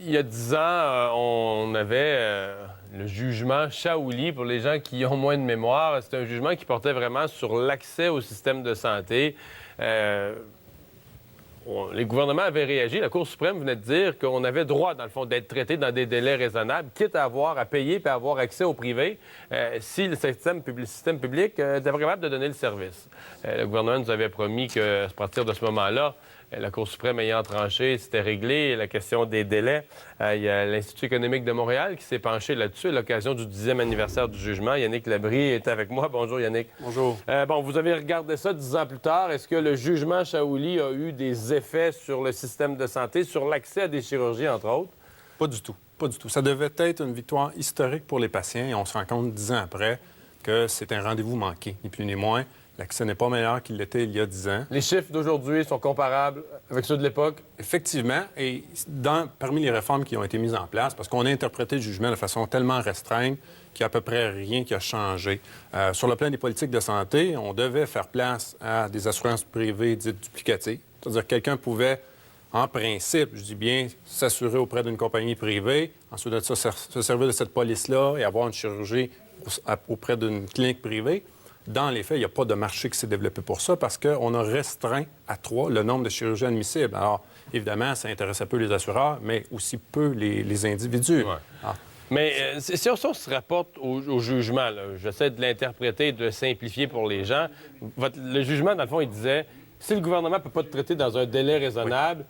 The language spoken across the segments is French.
il y a 10 ans, on avait le jugement Shaouli pour les gens qui ont moins de mémoire. C'est un jugement qui portait vraiment sur l'accès au système de santé. Les gouvernements avaient réagi. La Cour suprême venait de dire qu'on avait droit, dans le fond, d'être traité dans des délais raisonnables, quitte à avoir à payer et à avoir accès au privé si le système public était capable de donner le service. Le gouvernement nous avait promis que, à partir de ce moment-là, la Cour suprême ayant tranché, c'était réglé. La question des délais, il y a l'Institut économique de Montréal qui s'est penché là-dessus à l'occasion du 10e anniversaire du jugement. Yannick Labrie est avec moi. Bonjour, Yannick. Bonjour. Bon, vous avez regardé ça 10 ans plus tard. Est-ce que le jugement Shaouli a eu des effets sur le système de santé, sur l'accès à des chirurgies, entre autres? Pas du tout. Pas du tout. Ça devait être une victoire historique pour les patients et on se rend compte 10 ans après que c'est un rendez-vous manqué, ni plus ni moins. L'accès n'est pas meilleur qu'il l'était il y a 10 ans. Les chiffres d'aujourd'hui sont comparables avec ceux de l'époque? Effectivement. Et parmi les réformes qui ont été mises en place, parce qu'on a interprété le jugement de façon tellement restreinte qu'il n'y a à peu près rien qui a changé. Sur le plan des politiques de santé, on devait faire place à des assurances privées dites duplicatives. C'est-à-dire que quelqu'un pouvait, en principe, je dis bien, s'assurer auprès d'une compagnie privée, ensuite de ça, se servir de cette police-là et avoir une chirurgie auprès d'une clinique privée. Dans les faits, il n'y a pas de marché qui s'est développé pour ça parce qu'on a restreint à 3 le nombre de chirurgiens admissibles. Alors, évidemment, ça intéressait peu les assureurs, mais aussi peu les individus. Ouais. Mais si on se rapporte au jugement, j'essaie de l'interpréter, de le simplifier pour les gens. Le jugement, dans le fond, il disait, si le gouvernement ne peut pas te traiter dans un délai raisonnable,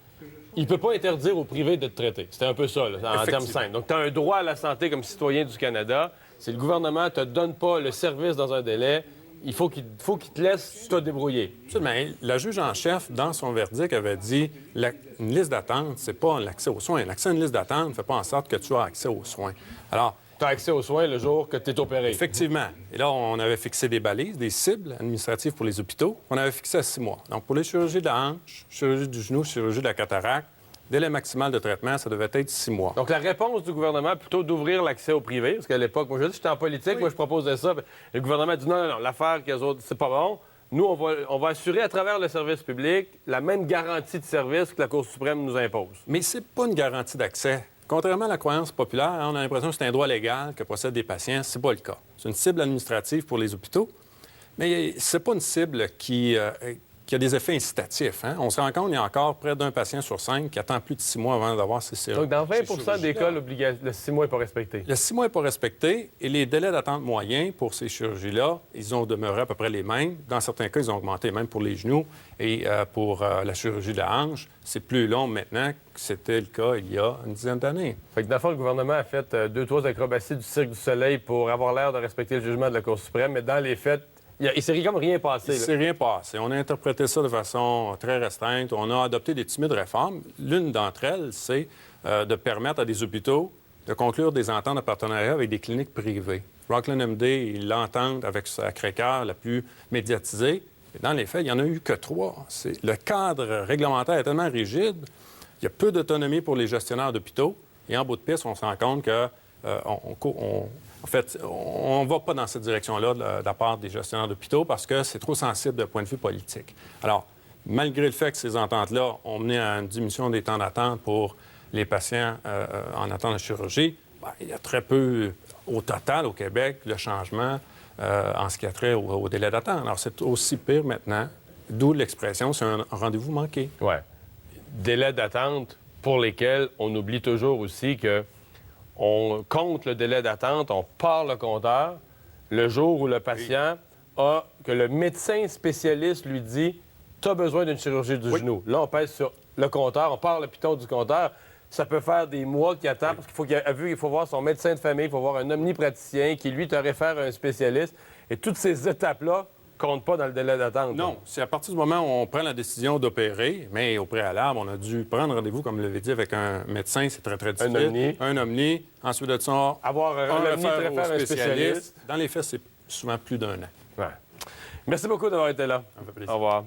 il ne peut pas interdire au privé de te traiter. C'était un peu ça, là, en termes simples. Donc, tu as un droit à la santé comme citoyen du Canada. Si le gouvernement ne te donne pas le service dans un délai, il faut qu'il te laisse te débrouiller. Absolument. La juge en chef, dans son verdict, avait dit une liste d'attente, c'est pas l'accès aux soins. L'accès à une liste d'attente ne fait pas en sorte que tu as accès aux soins. Alors, tu as accès aux soins le jour que tu es opéré. Effectivement. Et là, on avait fixé des balises, des cibles administratives pour les hôpitaux. On avait fixé à 6 mois. Donc, pour les chirurgies de la hanche, chirurgie du genou, chirurgie de la cataracte, délai maximal de traitement, ça devait être 6 mois. Donc, la réponse du gouvernement, plutôt d'ouvrir l'accès au privé, parce qu'à l'époque, moi, j'étais en politique, moi, je proposais ça. Le gouvernement a dit non, l'affaire qu'eux autres, c'est pas bon. Nous, on va assurer à travers le service public la même garantie de service que la Cour suprême nous impose. Mais c'est pas une garantie d'accès. Contrairement à la croyance populaire, on a l'impression que c'est un droit légal que possèdent des patients. C'est pas le cas. C'est une cible administrative pour les hôpitaux, mais c'est pas une cible qui a des effets incitatifs. Hein? On se rend compte qu'il y a encore près d'un patient sur 5 qui attend plus de 6 mois avant d'avoir ses séjours. Donc, dans 20 des cas, le 6 mois n'est pas respecté. Le 6 mois n'est pas respecté et les délais d'attente moyens pour ces chirurgies-là, ils ont demeuré à peu près les mêmes. Dans certains cas, ils ont augmenté, même pour les genoux. Et pour la chirurgie de la hanche, c'est plus long maintenant que c'était le cas il y a une dizaine d'années. Fait que dans le fond, le gouvernement a fait 2-3 acrobaties du Cirque du Soleil pour avoir l'air de respecter le jugement de la Cour suprême, mais dans les faits, il s'est comme rien passé. Il s'est rien passé. On a interprété ça de façon très restreinte. On a adopté des timides réformes. L'une d'entre elles, c'est de permettre à des hôpitaux de conclure des ententes de partenariat avec des cliniques privées. Rockland MD, ils l'entendent avec sa Sacré-Cœur la plus médiatisée. Et dans les faits, il n'y en a eu que 3. Le cadre réglementaire est tellement rigide, il y a peu d'autonomie pour les gestionnaires d'hôpitaux. Et en bout de piste, on se rend compte que en fait, on ne va pas dans cette direction-là de la part des gestionnaires d'hôpitaux parce que c'est trop sensible d'un point de vue politique. Alors, malgré le fait que ces ententes-là ont mené à une diminution des temps d'attente pour les patients en attente de chirurgie, il y a très peu, au total, au Québec, le changement en ce qui a trait au délai d'attente. Alors, c'est aussi pire maintenant, d'où l'expression, c'est un rendez-vous manqué. Oui. Délai d'attente pour lesquels on oublie toujours aussi que on compte le délai d'attente, on part le compteur le jour où le patient que le médecin spécialiste lui dit « Tu as besoin d'une chirurgie du genou ». Là, on pèse sur le compteur, on part le piton du compteur. Ça peut faire des mois qu'il attend parce qu'il faut voir son médecin de famille, il faut voir un omnipraticien qui, lui, te réfère à un spécialiste. Et toutes ces étapes-là comptent pas dans le délai d'attente. Non, c'est à partir du moment où on prend la décision d'opérer, mais au préalable, on a dû prendre rendez-vous, comme je l'avais dit, avec un médecin, c'est très, très difficile. Un omni. Ensuite de ça, avoir un omni réfère à un spécialiste. Dans les faits, c'est souvent plus d'1 an. Ouais. Merci beaucoup d'avoir été là. Ça me fait plaisir. Au revoir.